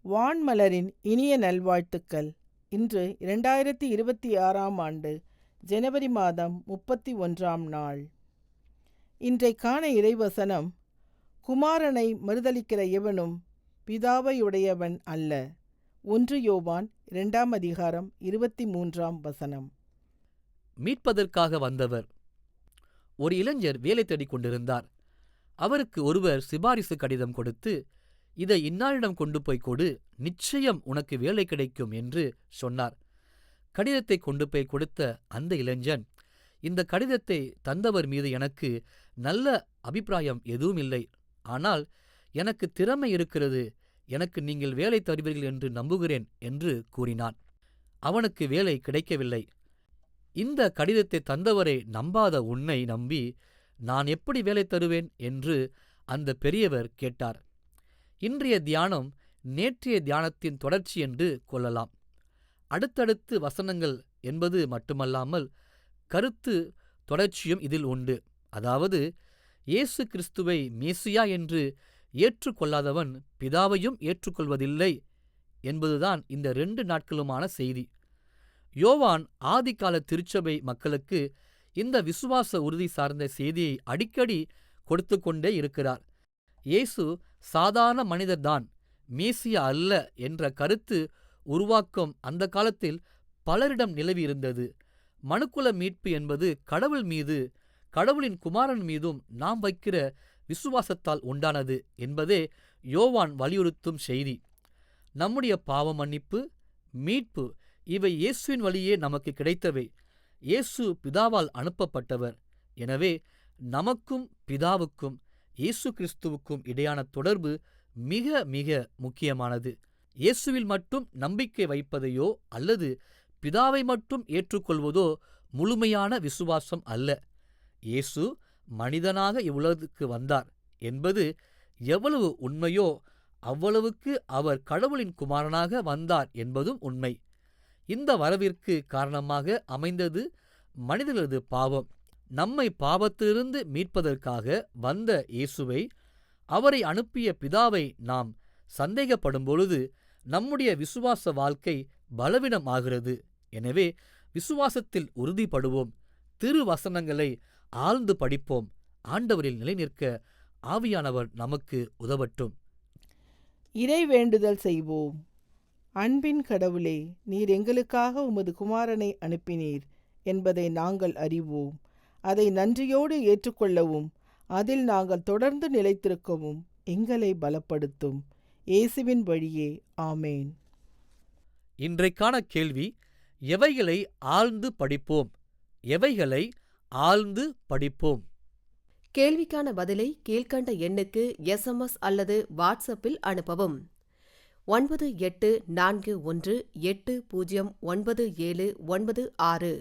வான்மலரின் இனிய நல்வாழ்த்துக்கள். இன்று 2026ஆம் ஆண்டு ஜனவரி மாதம் 31ஆம் நாள். இன்றைக்கான இறைவசனம், குமாரனை மறுதலிக்கிற எவனும் பிதாவையுடையவன் அல்ல. 1 யோவான் 2ஆம் அதிகாரம் 23ஆம் வசனம். மீட்பதற்காக வந்தவர். ஒரு இளைஞர் வேலை தேடிக் கொண்டிருந்தார். அவருக்கு ஒருவர் சிபாரிசு கடிதம் கொடுத்து, இதை இன்னாரிடம் கொண்டு போய் கொடு, நிச்சயம் உனக்கு வேலை கிடைக்கும் என்று சொன்னார். கடிதத்தை கொண்டு போய் கொடுத்த அந்த இளைஞன், இந்த கடிதத்தை தந்தவர் மீது எனக்கு நல்ல அபிப்பிராயம் எதுவும் இல்லை, ஆனால் எனக்கு திறமை இருக்கிறது, எனக்கு நீங்கள் வேலை தருவீர்கள் என்று நம்புகிறேன் என்று கூறினான். அவனுக்கு வேலை கிடைக்கவில்லை. இந்த கடிதத்தை தந்தவரை நம்பாத உன்னை நம்பி நான் எப்படி வேலை தருவேன் என்று அந்த பெரியவர் கேட்டார். இன்றைய தியானம் நேற்றைய தியானத்தின் தொடர்ச்சி என்று கொள்ளலாம். அடுத்தடுத்து வசனங்கள் என்பது மட்டுமல்லாமல் கருத்து தொடர்ச்சியும் இதில் உண்டு. அதாவது, இயேசு கிறிஸ்துவை மேசியா என்று ஏற்றுக்கொள்ளாதவன் பிதாவையும் ஏற்றுக்கொள்வதில்லை என்பதுதான் இந்த 2 நாட்களுமான செய்தி. யோவான் ஆதிகால திருச்சபை மக்களுக்கு இந்த விசுவாச உறுதி சார்ந்த செய்தியை அடிக்கடி கொடுத்து கொண்டே இருக்கிறார். இயேசு சாதாரண மனிதர்தான், மேசியா அல்ல என்ற கருத்து உருவாக்கம் அந்த காலத்தில் பலரிடம் நிலவியிருந்தது. மனுக்குல மீட்பு என்பது கடவுள் மீது, கடவுளின் குமாரன் மீதும் நாம் வைக்கிற விசுவாசத்தால் உண்டானது என்பதே யோவான் வலியுறுத்தும் செய்தி. நம்முடைய பாவ மன்னிப்பு, மீட்பு இவை இயேசுவின் வழியே நமக்கு கிடைத்தவை. இயேசு பிதாவால் அனுப்பப்பட்டவர். எனவே நமக்கும் பிதாவுக்கும் இயேசு கிறிஸ்துவுக்கும் இடையான தொடர்பு மிக மிக முக்கியமானது. இயேசுவில் மட்டும் நம்பிக்கை வைப்பதையோ அல்லது பிதாவை மட்டும் ஏற்றுக்கொள்வதோ முழுமையான விசுவாசம் அல்ல. இயேசு மனிதனாக இவ்வுலகுக்கு வந்தார் என்பது எவ்வளவு உண்மையோ அவ்வளவுக்கு அவர் கடவுளின் குமாரனாக வந்தார் என்பதும் உண்மை. இந்த வரவிற்கு காரணமாக அமைந்தது மனிதர்களது பாவம். நம்மை பாவத்திலிருந்து மீட்பதற்காக வந்த இயேசுவை, அவரை அனுப்பிய பிதாவை நாம் சந்தேகப்படும் பொழுது நம்முடைய விசுவாச வாழ்க்கை பலவீனம் ஆகிறது. எனவே விசுவாசத்தில் உறுதிப்படுவோம், திருவசனங்களை ஆழ்ந்து படிப்போம். ஆண்டவரில் நிலைநிற்க ஆவியானவர் நமக்கு உதவட்டும். இறை வேண்டுதல் செய்வோம். அன்பின் கடவுளே, நீர் எங்களுக்காக உமது குமாரனை அனுப்பினீர் என்பதை நாங்கள் அறிவோம். அதை நன்றியோடு ஏற்றுக்கொள்ளவும் அதில் நாங்கள் தொடர்ந்து நிலைத்திருக்கவும் எங்களை பலப்படுத்தும். இயேசுவின் வழியே, ஆமேன். இன்றைக்கான கேள்வி, எவைகளை ஆழ்ந்து படிப்போம்? எவைகளை ஆழ்ந்து படிப்போம்? கேள்விக்கான பதிலை கீழ்க்கண்ட எண்ணுக்கு SMS அல்லது வாட்ஸ்அப்பில் அனுப்பவும். 9841809796.